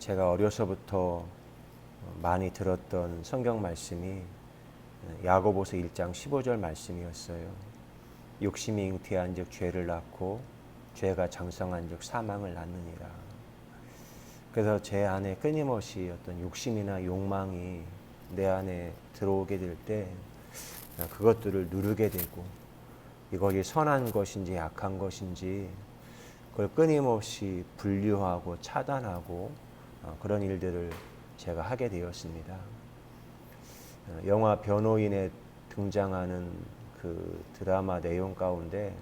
제가 어려서부터 많이 들었던 성경 말씀이 야고보서 1장 15절 말씀이었어요. 욕심이 잉태한 즉 죄를 낳고 죄가 장성한 즉 사망을 낳느니라. 그래서 제 안에 끊임없이 어떤 욕심이나 욕망이 내 안에 들어오게 될 때 그것들을 누르게 되고 이것이 선한 것인지 악한 것인지 그걸 끊임없이 분류하고 차단하고 그런 일들을 제가 하게 되었습니다. 영화 변호인에 등장하는 그 드라마 내용 가운데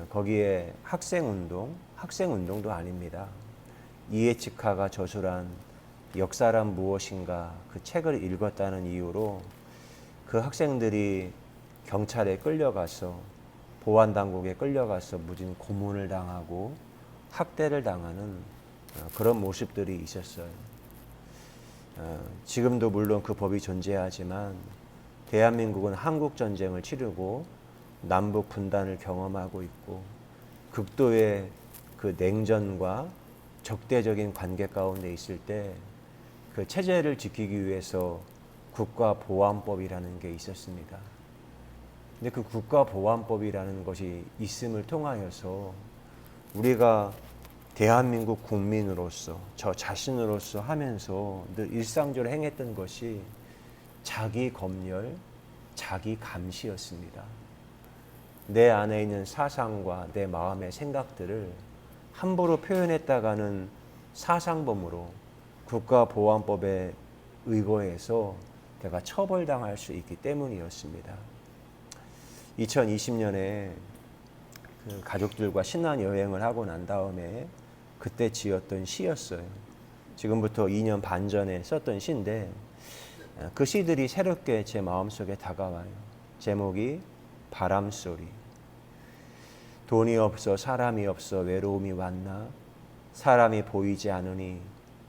거기에 학생운동도 아닙니다. 이에치카가 저술한 역사란 무엇인가 그 책을 읽었다는 이유로 그 학생들이 경찰에 끌려가서 보안당국에 끌려가서 무진 고문을 당하고 학대를 당하는 그런 모습들이 있었어요. 지금도 물론 그 법이 존재하지만 대한민국은 한국전쟁을 치르고 남북 분단을 경험하고 있고 극도의 그 냉전과 적대적인 관계 가운데 있을 때 그 체제를 지키기 위해서 국가보안법이라는 게 있었습니다. 근데 그 국가보안법이라는 것이 있음을 통하여서 우리가 대한민국 국민으로서 저 자신으로서 하면서 늘 일상적으로 행했던 것이 자기 검열, 자기 감시였습니다. 내 안에 있는 사상과 내 마음의 생각들을 함부로 표현했다가는 사상범으로 국가보안법에 의거해서 내가 처벌당할 수 있기 때문이었습니다. 2020년에 그 가족들과 신안여행을 하고 난 다음에 그때 지었던 시였어요. 지금부터 2년 반 전에 썼던 시인데 그 시들이 새롭게 제 마음속에 다가와요. 제목이 바람소리. 돈이 없어 사람이 없어 외로움이 왔나 사람이 보이지 않으니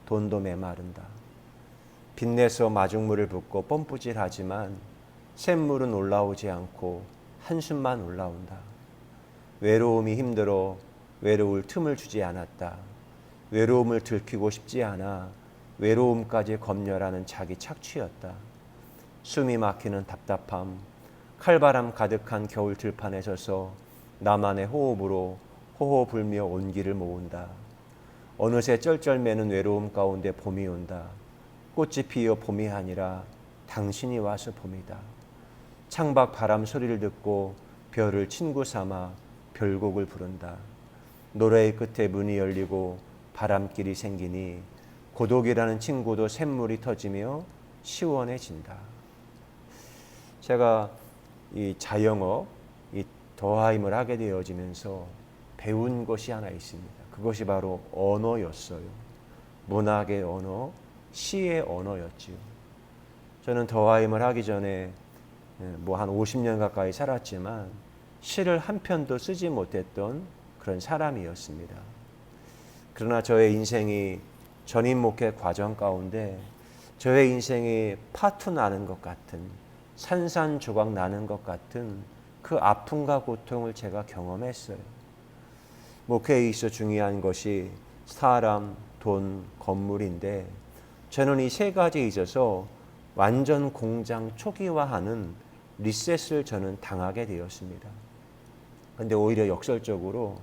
돈도 메마른다. 빚내서 마중물을 붓고 펌프질하지만 샘물은 올라오지 않고 한숨만 올라온다. 외로움이 힘들어 외로울 틈을 주지 않았다. 외로움을 들키고 싶지 않아 외로움까지 검열하는 자기 착취였다. 숨이 막히는 답답함, 칼바람 가득한 겨울 들판에 서서 나만의 호흡으로 호호 불며 온기를 모은다. 어느새 쩔쩔매는 외로움 가운데 봄이 온다. 꽃이 피어 봄이 아니라 당신이 와서 봄이다. 창밖 바람 소리를 듣고 별을 친구 삼아 별곡을 부른다. 노래의 끝에 문이 열리고 바람길이 생기니 고독이라는 친구도 샘물이 터지며 시원해진다. 제가 이 자영업, 이 더하임을 하게 되어지면서 배운 것이 하나 있습니다. 그것이 바로 언어였어요. 문학의 언어, 시의 언어였지요. 저는 더하임을 하기 전에 뭐 한 50년 가까이 살았지만 시를 한 편도 쓰지 못했던 그런 사람이었습니다. 그러나 저의 인생이 전임 목회 과정 가운데 저의 인생이 파투 나는 것 같은 산산조각 나는 것 같은 그 아픔과 고통을 제가 경험했어요. 목회에 있어 중요한 것이 사람, 돈, 건물인데 저는 이 세 가지에 있어서 완전 공장 초기화하는 리셋을 저는 당하게 되었습니다. 그런데 오히려 역설적으로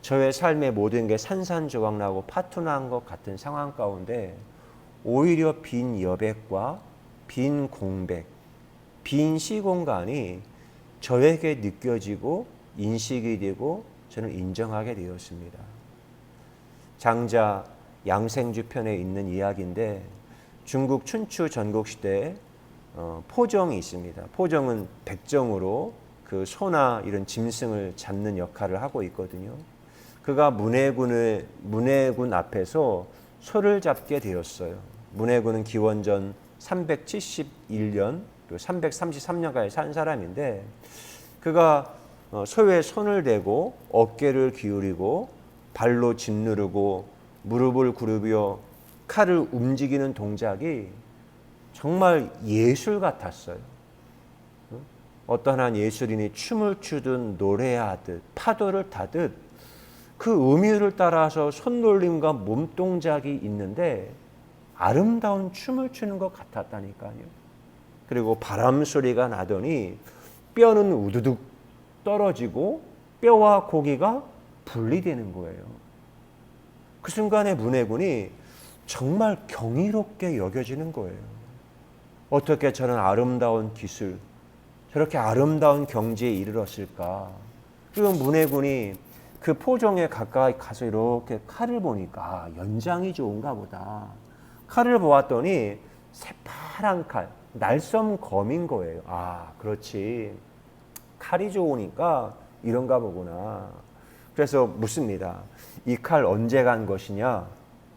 저의 삶의 모든 게 산산조각나고 파투난 것 같은 상황 가운데 오히려 빈 여백과 빈 공백, 빈 시공간이 저에게 느껴지고 인식이 되고 저는 인정하게 되었습니다. 장자 양생주 편에 있는 이야기인데 중국 춘추 전국시대에 포정이 있습니다. 포정은 백정으로 그 소나 이런 짐승을 잡는 역할을 하고 있거든요. 그가 문해군 앞에서 소를 잡게 되었어요. 문해군은 기원전 371년 또 333년까지 산 사람인데 그가 소에 손을 대고 어깨를 기울이고 발로 짓누르고 무릎을 꿇으며 칼을 움직이는 동작이 정말 예술 같았어요. 어떤 한 예술인이 춤을 추듯 노래하듯 파도를 타듯 그 음율을 따라서 손놀림과 몸동작이 있는데 아름다운 춤을 추는 것 같았다니까요. 그리고 바람 소리가 나더니 뼈는 우두둑 떨어지고 뼈와 고기가 분리되는 거예요. 그 순간에 문해군이 정말 경이롭게 여겨지는 거예요. 어떻게 저런 아름다운 기술, 저렇게 아름다운 경지에 이르렀을까? 그리고 문해군이 그 포종에 가까이 가서 이렇게 칼을 보니까 연장이 좋은가 보다. 칼을 보았더니 새파란 칼, 날섬검인 거예요. 아, 그렇지. 칼이 좋으니까 이런가 보구나. 그래서 묻습니다. 이 칼 언제 간 것이냐?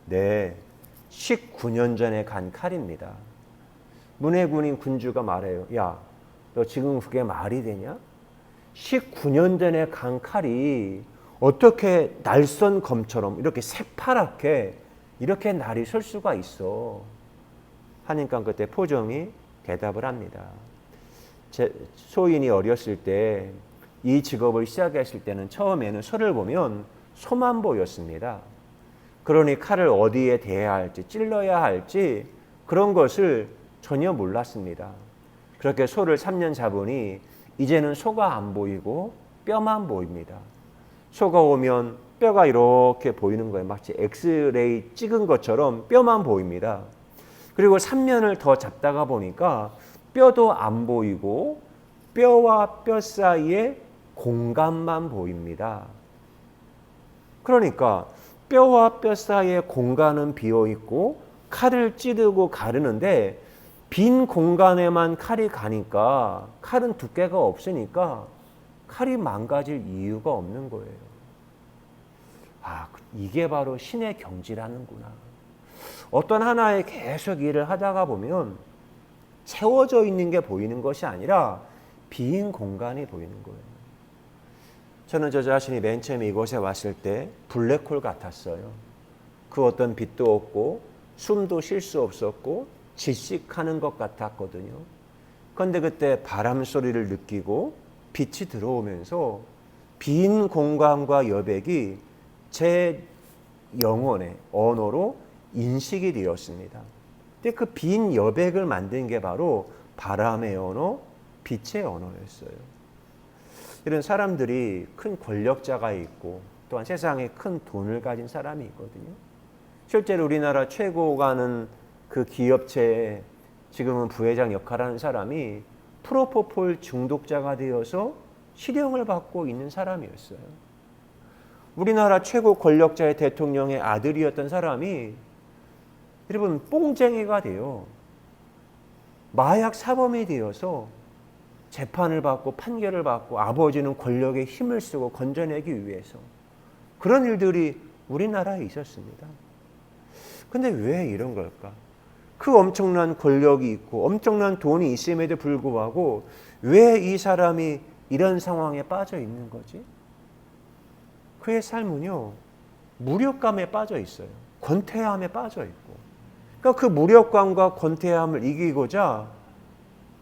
네, 19년 전에 간 칼입니다. 문해군인 군주가 말해요. 야, 너 지금 그게 말이 되냐? 19년 전에 간 칼이 어떻게 날선 검처럼 이렇게 새파랗게 이렇게 날이 설 수가 있어? 하니까 그때 포정이 대답을 합니다. 소인이 어렸을 때 이 직업을 시작했을 때는 처음에는 소를 보면 소만 보였습니다. 그러니 칼을 어디에 대야 할지 찔러야 할지 그런 것을 전혀 몰랐습니다. 그렇게 소를 3년 잡으니 이제는 소가 안 보이고 뼈만 보입니다. 소가 오면 뼈가 이렇게 보이는 거예요. 마치 엑스레이 찍은 것처럼 뼈만 보입니다. 그리고 3년을 더 잡다가 보니까 뼈도 안 보이고 뼈와 뼈 사이에 공간만 보입니다. 그러니까 뼈와 뼈 사이에 공간은 비어 있고 칼을 찌르고 가르는데 빈 공간에만 칼이 가니까 칼은 두께가 없으니까 칼이 망가질 이유가 없는 거예요. 아, 이게 바로 신의 경지라는구나. 어떤 하나에 계속 일을 하다가 보면 채워져 있는 게 보이는 것이 아니라 빈 공간이 보이는 거예요. 저는 저 자신이 맨 처음에 이곳에 왔을 때 블랙홀 같았어요. 그 어떤 빛도 없고 숨도 쉴 수 없었고 질식하는 것 같았거든요. 그런데 그때 바람 소리를 느끼고 빛이 들어오면서 빈 공간과 여백이 제 영혼의 언어로 인식이 되었습니다. 근데 그 빈 여백을 만든 게 바로 바람의 언어, 빛의 언어였어요. 이런 사람들이 큰 권력자가 있고 또한 세상에 큰 돈을 가진 사람이 있거든요. 실제로 우리나라 최고가는 그 기업체에 지금은 부회장 역할을 하는 사람이 프로포폴 중독자가 되어서 실형을 받고 있는 사람이었어요. 우리나라 최고 권력자의 대통령의 아들이었던 사람이 여러분 뽕쟁이가 돼요. 마약 사범이 되어서 재판을 받고 판결을 받고 아버지는 권력의 힘을 쓰고 건져내기 위해서 그런 일들이 우리나라에 있었습니다. 근데 왜 이런 걸까? 그 엄청난 권력이 있고 엄청난 돈이 있음에도 불구하고 왜 이 사람이 이런 상황에 빠져 있는 거지? 그의 삶은요, 무력감에 빠져 있어요. 권태함에 빠져 있고. 그러니까 그 무력감과 권태함을 이기고자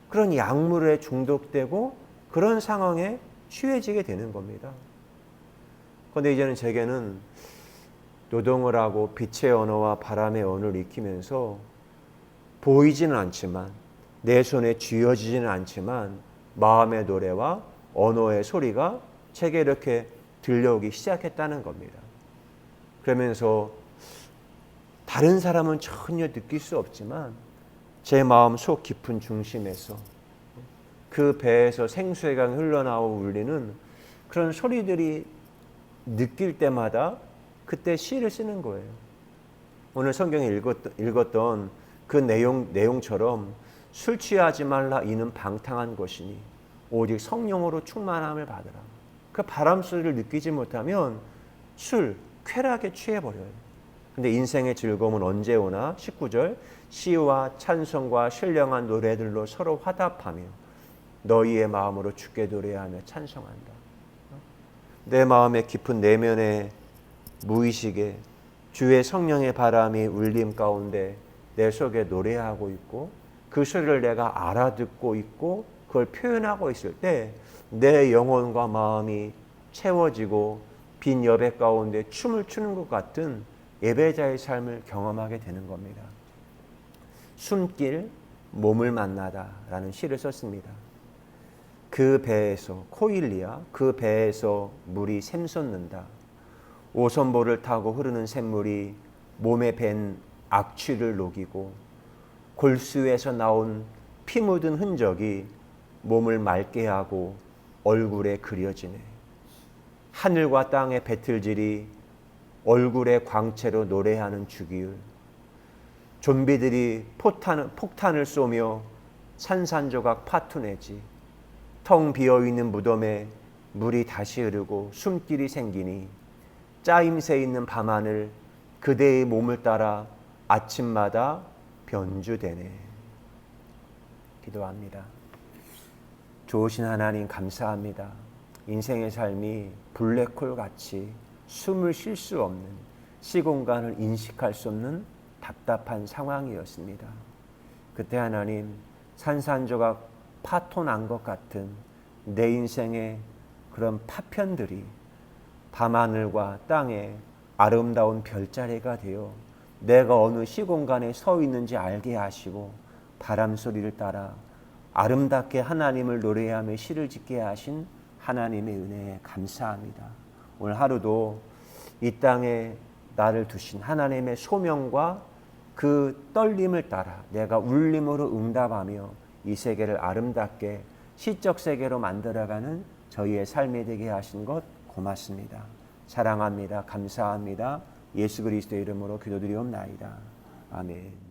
그런 약물에 중독되고 그런 상황에 취해지게 되는 겁니다. 그런데 이제는 제게는 노동을 하고 빛의 언어와 바람의 언어를 익히면서 보이지는 않지만 내 손에 쥐어지지는 않지만 마음의 노래와 언어의 소리가 제게 이렇게 들려오기 시작했다는 겁니다. 그러면서 다른 사람은 전혀 느낄 수 없지만 제 마음 속 깊은 중심에서 그 배에서 생수의 강이 흘러나오고 울리는 그런 소리들이 느낄 때마다 그때 시를 쓰는 거예요. 오늘 성경에 읽었던 그 내용처럼 술 취하지 말라 이는 방탕한 것이니 오직 성령으로 충만함을 받으라. 그 바람 소리를 느끼지 못하면 술, 쾌락에 취해버려요. 근데 인생의 즐거움은 언제 오나? 19절 시와 찬송과 신령한 노래들로 서로 화답하며 너희의 마음으로 주께 노래하며 찬송한다. 내 마음의 깊은 내면의 무의식에 주의 성령의 바람이 울림 가운데 내 속에 노래하고 있고 그 소리를 내가 알아듣고 있고 그걸 표현하고 있을 때 내 영혼과 마음이 채워지고 빈 여백 가운데 춤을 추는 것 같은 예배자의 삶을 경험하게 되는 겁니다. 숨길 몸을 만나다라는 시를 썼습니다. 그 배에서 코일리아 그 배에서 물이 샘솟는다. 오선보를 타고 흐르는 샘물이 몸에 밴 악취를 녹이고 골수에서 나온 피 묻은 흔적이 몸을 맑게 하고 얼굴에 그려지네. 하늘과 땅의 배틀질이 얼굴의 광채로 노래하는 주기율. 좀비들이 폭탄을 쏘며 산산조각 파투내지. 텅 비어있는 무덤에 물이 다시 흐르고 숨길이 생기니 짜임새 있는 밤하늘 그대의 몸을 따라 아침마다 변주되네. 기도합니다. 좋으신 하나님 감사합니다. 인생의 삶이 블랙홀 같이 숨을 쉴 수 없는 시공간을 인식할 수 없는 답답한 상황이었습니다. 그때 하나님 산산조각 파토 난 것 같은 내 인생의 그런 파편들이 밤하늘과 땅에 아름다운 별자리가 되어 내가 어느 시공간에 서 있는지 알게 하시고 바람 소리를 따라 아름답게 하나님을 노래하며 시를 짓게 하신 하나님의 은혜에 감사합니다. 오늘 하루도 이 땅에 나를 두신 하나님의 소명과 그 떨림을 따라 내가 울림으로 응답하며 이 세계를 아름답게 시적 세계로 만들어가는 저희의 삶이 되게 하신 것 고맙습니다. 사랑합니다. 감사합니다. 예수 그리스도의 이름으로 기도드리옵나이다. 아멘.